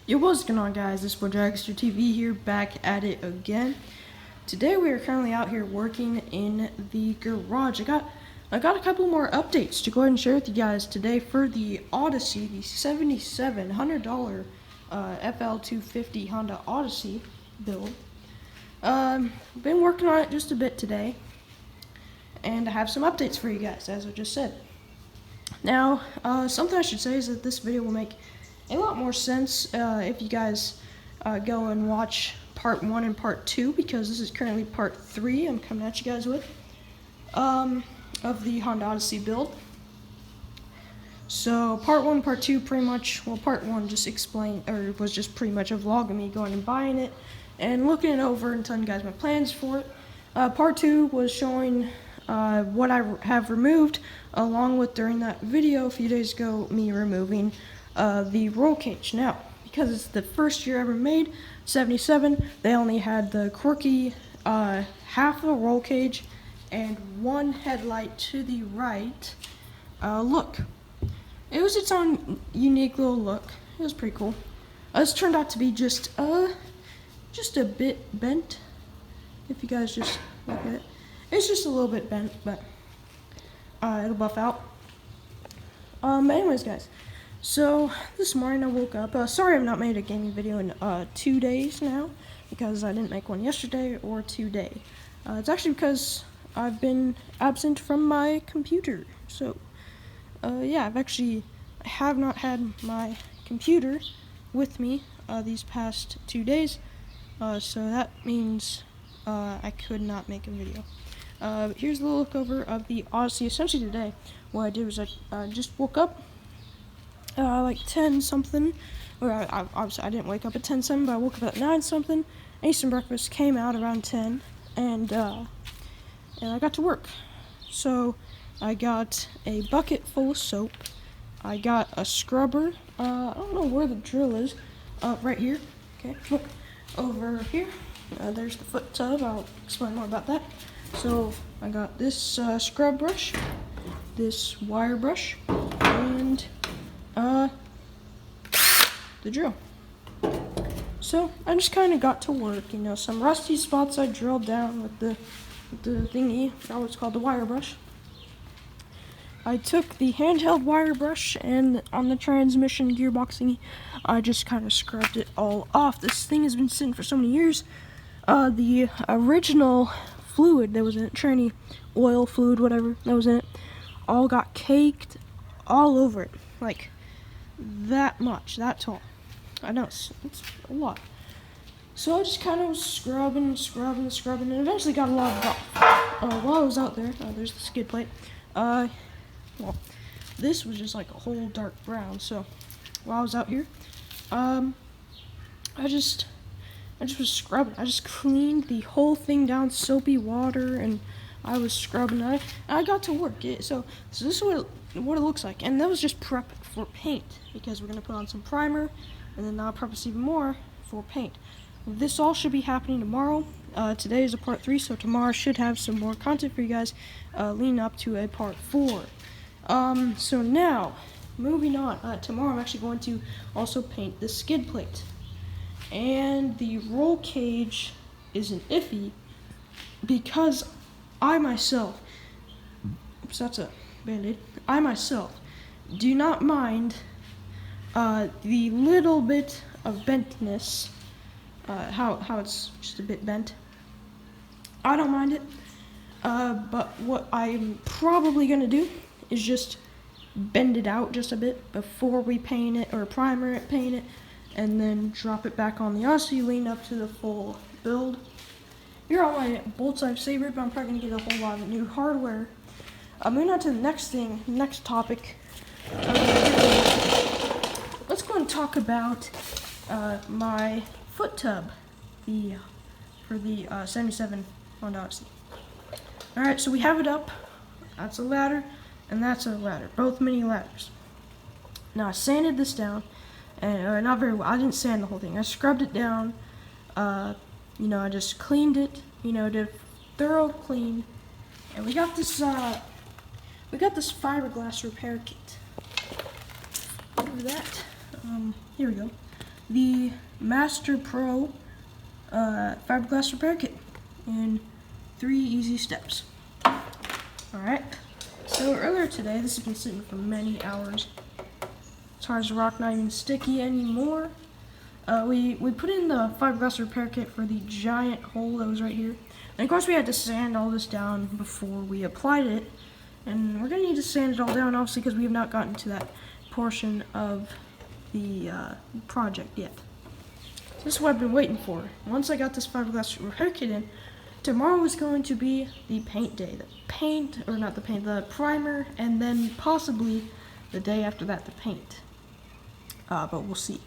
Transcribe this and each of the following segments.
Yo, what's going on, guys? This is DragsterTV here, back at it again. Today we are currently out here working in the garage. I got a couple more updates to go ahead and share with you guys today for the Odyssey, the $7,700 FL250 Honda Odyssey build. Been working on it just a bit today, and I have some updates for you guys, as I just said. Now, something I should say is that this video will make a lot more sense if you guys go and watch part 1 and part 2, because this is currently part 3 I'm coming at you guys with of the Honda Odyssey build. So part 1 and part 2 pretty much, well, part 1 just was just pretty much a vlog of me going and buying it and looking it over and telling you guys my plans for it. Part 2 was showing what I have removed, along with, during that video a few days ago, me removing the roll cage. Now, because it's the first year ever made, 77, they only had the quirky half of a roll cage and one headlight to the right. Look, it was its own unique little look. It was pretty cool. This turned out to be just a bit bent. If you guys just look at it, it's just a little bit bent, but it'll buff out. Anyways, guys, so this morning I woke up. Sorry I've not made a gaming video in 2 days now, because I didn't make one yesterday or today. It's actually because I've been absent from my computer. So yeah, I have not had my computer with me these past 2 days, so that means I could not make a video. Here's a little look over of the Odyssey. Essentially today, what I did was I just woke up like 10 something, or obviously I didn't wake up at 10 something, but I woke up at 9 something, ate some breakfast, came out around 10, and I got to work. So I got a bucket full of soap, I got a scrubber, I don't know where the drill is, right here, okay, look, over here, there's the FootTub. I'll explain more about that. So I got this scrub brush, this wire brush, and the drill. So I just kind of got to work. You know, some rusty spots I drilled down with the thingy. That was called the wire brush. I took the handheld wire brush, and on the transmission gearbox thingy, I just kind of scrubbed it all off. This thing has been sitting for so many years. The original fluid that was in it, tranny oil fluid, whatever that was in it, all got caked all over it, like that much, that tall. I know, it's a lot. So I just kind of was scrubbing, and eventually got a lot of it off. While I was out there, there's the skid plate. Well, this was just like a whole dark brown. So while I was out here, I just was scrubbing. I just cleaned the whole thing down, soapy water, and I was scrubbing. I got to work. So this is what it looks like, and that was just prep for paint, because we're gonna put on some primer, and then I'll prep us even more for paint. This all should be happening tomorrow. Today is a part 3, so tomorrow should have some more content for you guys, leading up to a part 4. So now, moving on. Tomorrow I'm actually going to also paint the skid plate. And the roll cage is an iffy, because I myself, oops, that's a band-aid. I myself do not mind the little bit of bentness, how it's just a bit bent. I don't mind it, but what I'm probably gonna do is just bend it out just a bit before we paint it, or primer it, paint it, and then drop it back on the Odyssey, lean up to the full build. Here are all my bolts I've saved, but I'm probably gonna get a whole lot of new hardware. Moving on to the next topic. Let's go and talk about my FootTub, for the 77 Honda Odyssey. Alright, so we have it up. That's a ladder, and that's a ladder, both mini ladders. Now I sanded this down, and not very well. I didn't sand the whole thing. I scrubbed it down. You know, I just cleaned it. You know, did a thorough clean, and we got this Fiberglass Repair Kit. Over that, here we go. the Master Pro Fiberglass Repair Kit in 3 easy steps. Alright, so earlier today, this has been sitting for many hours. It's hard as a rock, not even sticky anymore. We put in the Fiberglass Repair Kit for the giant hole that was right here. And of course we had to sand all this down before we applied it. And we're going to need to sand it all down, obviously, because we have not gotten to that portion of the project yet. So this is what I've been waiting for. Once I got this Fiberglass Repair Kit in, tomorrow is going to be the paint day. The primer, and then possibly the day after that, the paint. But we'll see.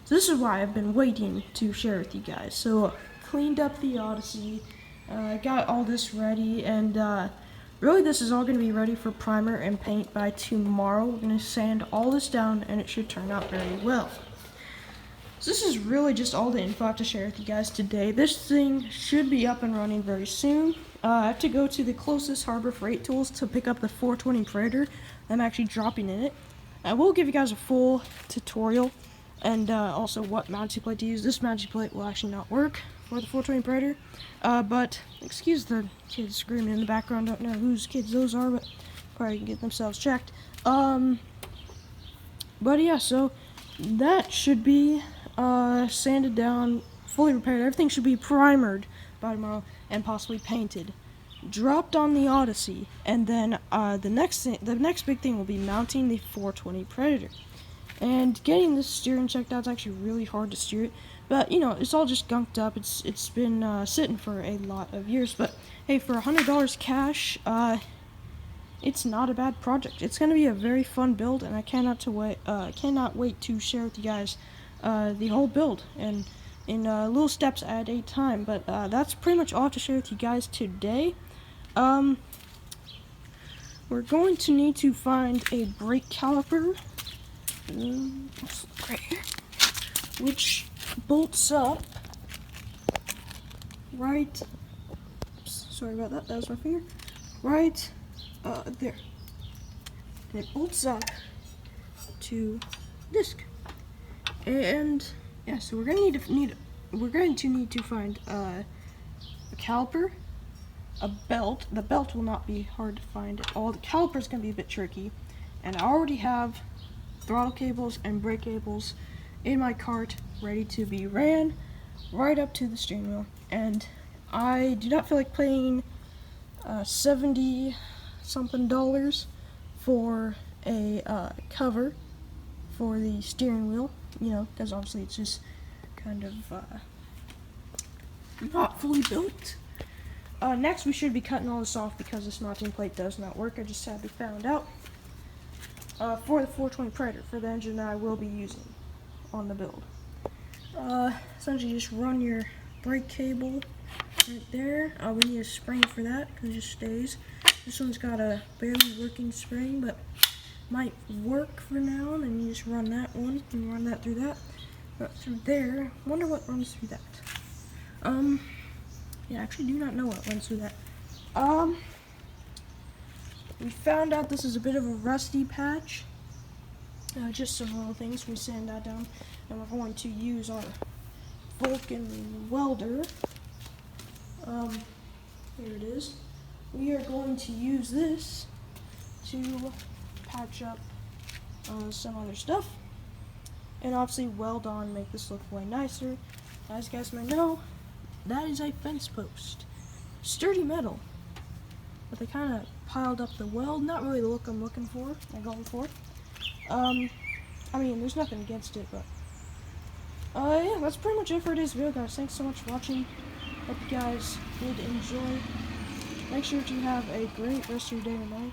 So this is why I've been waiting to share with you guys. So cleaned up the Odyssey, got all this ready, and really this is all going to be ready for primer and paint by tomorrow. We're going to sand all this down, and it should turn out very well. So this is really just all the info I have to share with you guys today. This thing should be up and running very soon. I have to go to the closest Harbor Freight Tools to pick up the 420 Predator I'm actually dropping in it. I will give you guys a full tutorial and also what mounting plate to use. This mounting plate will actually not work for the 420 Predator, but excuse the kids screaming in the background. Don't know whose kids those are, but probably can get themselves checked. But yeah, so that should be sanded down, fully repaired. Everything should be primered by tomorrow and possibly painted. Dropped on the Odyssey, and then the next big thing will be mounting the 420 Predator. And getting this steering checked out is actually really hard to steer it, but you know, it's all just gunked up. It's been sitting for a lot of years, but hey, for $100 cash, it's not a bad project. It's going to be a very fun build, and I cannot wait to share with you guys the whole build and in little steps at a time. But that's pretty much all I have to share with you guys today. We're going to need to find a brake caliper. Right here, which bolts up right, sorry about that, that was my finger, right there, and it bolts up to disc. And yeah, so we're going to need to find a caliper, a belt. The belt will not be hard to find at all. The caliper is going to be a bit tricky, and I already have throttle cables and brake cables in my cart ready to be ran right up to the steering wheel. And I do not feel like paying $70 something for a cover for the steering wheel, you know, because obviously it's just kind of not fully built. Next we should be cutting all this off because this mounting plate does not work. I just sadly found out. For the 420 Predator, for the engine that I will be using on the build. Essentially just run your brake cable right there. We need a spring for that because it just stays. This one's got a barely working spring, but might work for now. And then you just run that one and run that through that. But through there, wonder what runs through that. Yeah, I actually do not know what runs through that. We found out this is a bit of a rusty patch. Just some little things. We sand that down, and we're going to use our Vulcan welder. Here it is. We are going to use this to patch up some other stuff, and obviously weld on, make this look way nicer. As you guys may know, that is a fence post. Sturdy metal, but they kind of piled up the weld. Not really the look I'm looking for, I mean, there's nothing against it, but yeah, that's pretty much it for today's video, guys. Thanks so much for watching. Hope you guys did enjoy. Make sure to have a great rest of your day and night.